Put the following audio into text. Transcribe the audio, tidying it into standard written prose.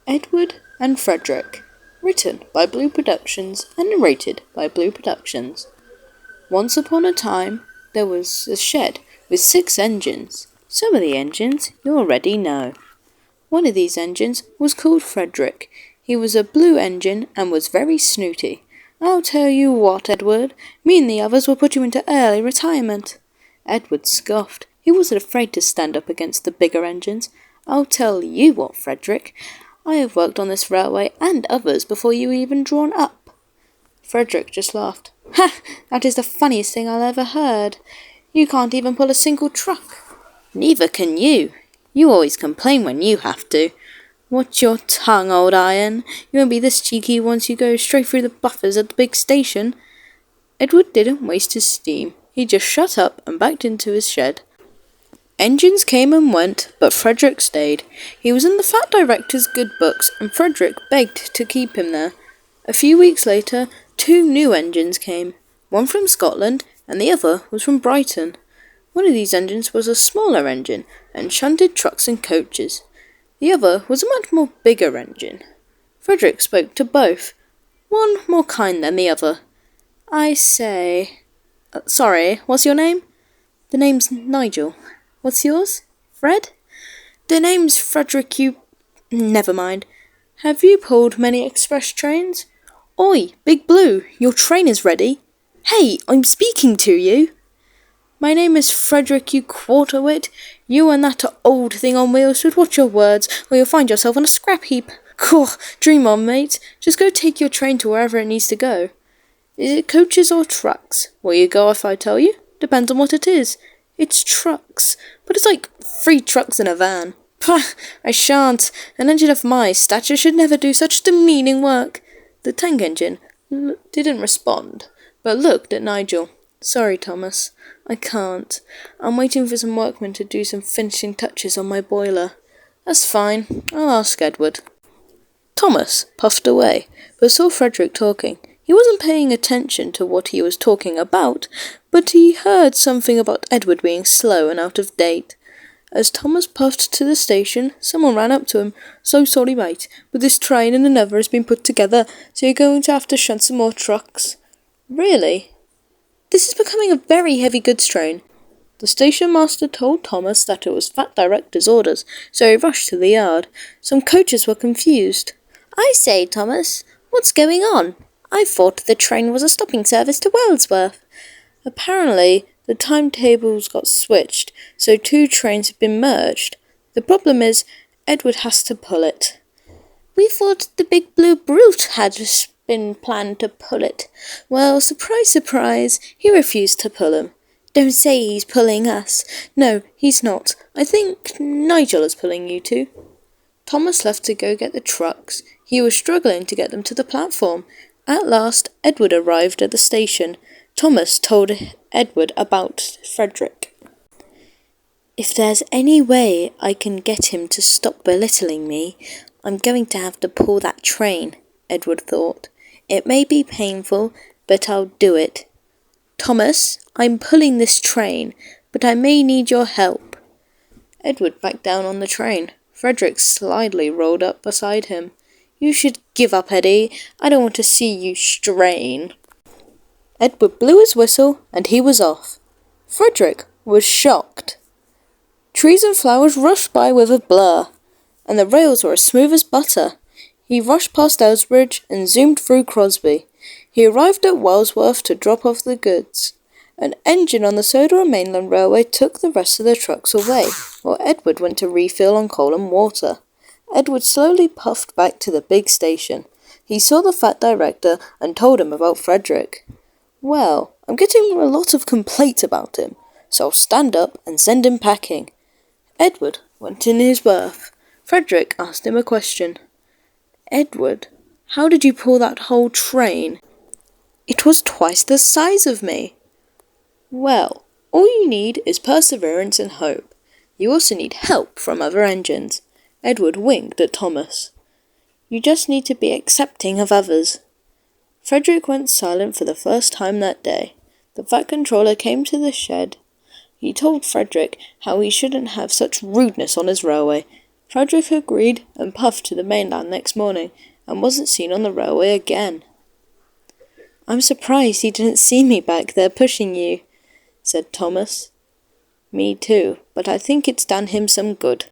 Edward and Frederick. Written by Blue Productions and narrated by Blue Productions. Once upon a time, there was a shed with 6 engines. Some of the engines you already know. One of these engines was called Frederick. He was a blue engine and was very snooty. I'll tell you what, Edward, me and the others will put you into early retirement. Edward scoffed. He wasn't afraid to stand up against the bigger engines. I'll tell you what, Frederick, I have worked on this railway and others before you were even drawn up. Frederick just laughed. Ha! That is the funniest thing I ever heard. You can't even pull a single truck. Neither can you. You always complain when you have to. Watch your tongue, old iron. You won't be this cheeky once you go straight through the buffers at the big station. Edward didn't waste his steam. He just shut up and backed into his shed. Engines came and went, but Frederick stayed. He was in the fat director's good books, and Frederick begged to keep him there. A few weeks later, 2 new engines came, one from Scotland, and the other was from Brighton. One of these engines was a smaller engine, and shunted trucks and coaches. The other was a much more bigger engine. Frederick spoke to both, one more kind than the other. I say... sorry, what's your name? The name's Nigel. What's yours? Fred? The name's Frederick, Never mind. Have you pulled many express trains? Oi, Big Blue, your train is ready. Hey, I'm speaking to you. My name is Frederick, you quarter-wit. You and that old thing on wheels should watch your words, or you'll find yourself on a scrap heap. Cool, dream on, mate. Just go take your train to wherever it needs to go. Is it coaches or trucks? Will you go if I tell you? Depends on what it is. It's trucks, but it's like 3 trucks in a van. Pah, I shan't. An engine of my stature should never do such demeaning work. The tank engine didn't respond, but looked at Nigel. Sorry, Thomas, I can't. I'm waiting for some workmen to do some finishing touches on my boiler. That's fine, I'll ask Edward. Thomas puffed away, but saw Frederick talking. He wasn't paying attention to what he was talking about, but he heard something about Edward being slow and out of date. As Thomas puffed to the station, someone ran up to him. So sorry, mate, but this train and another has been put together, so you're going to have to shunt some more trucks. Really? This is becoming a very heavy goods train. The station master told Thomas that it was Fat Director's orders, so he rushed to the yard. Some coaches were confused. I say, Thomas, what's going on? I thought the train was a stopping service to Wellsworth. Apparently, the timetables got switched, so 2 trains have been merged. The problem is, Edward has to pull it. We thought the big blue brute had been planned to pull it. Well, surprise, surprise, he refused to pull him. Don't say he's pulling us. No, he's not. I think Nigel is pulling you 2. Thomas left to go get the trucks. He was struggling to get them to the platform. At last, Edward arrived at the station. Thomas told Edward about Frederick. If there's any way I can get him to stop belittling me, I'm going to have to pull that train, Edward thought. It may be painful, but I'll do it. Thomas, I'm pulling this train, but I may need your help. Edward backed down on the train. Frederick slyly rolled up beside him. You should give up, Eddie. I don't want to see you strain. Edward blew his whistle, and he was off. Frederick was shocked. Trees and flowers rushed by with a blur, and the rails were as smooth as butter. He rushed past Elsbridge and zoomed through Crosby. He arrived at Wellsworth to drop off the goods. An engine on the Sodor Mainland Railway took the rest of the trucks away, while Edward went to refill on coal and water. Edward slowly puffed back to the big station. He saw the fat director and told him about Frederick. Well, I'm getting a lot of complaints about him, so I'll stand up and send him packing. Edward went in his berth. Frederick asked him a question. Edward, how did you pull that whole train? It was twice the size of me. Well, all you need is perseverance and hope. You also need help from other engines. Edward winked at Thomas. You just need to be accepting of others. Frederick went silent for the first time that day. The Fat Controller came to the shed. He told Frederick how he shouldn't have such rudeness on his railway. Frederick agreed and puffed to the mainland next morning and wasn't seen on the railway again. "I'm surprised he didn't see me back there pushing you," said Thomas. "Me too, but I think it's done him some good,"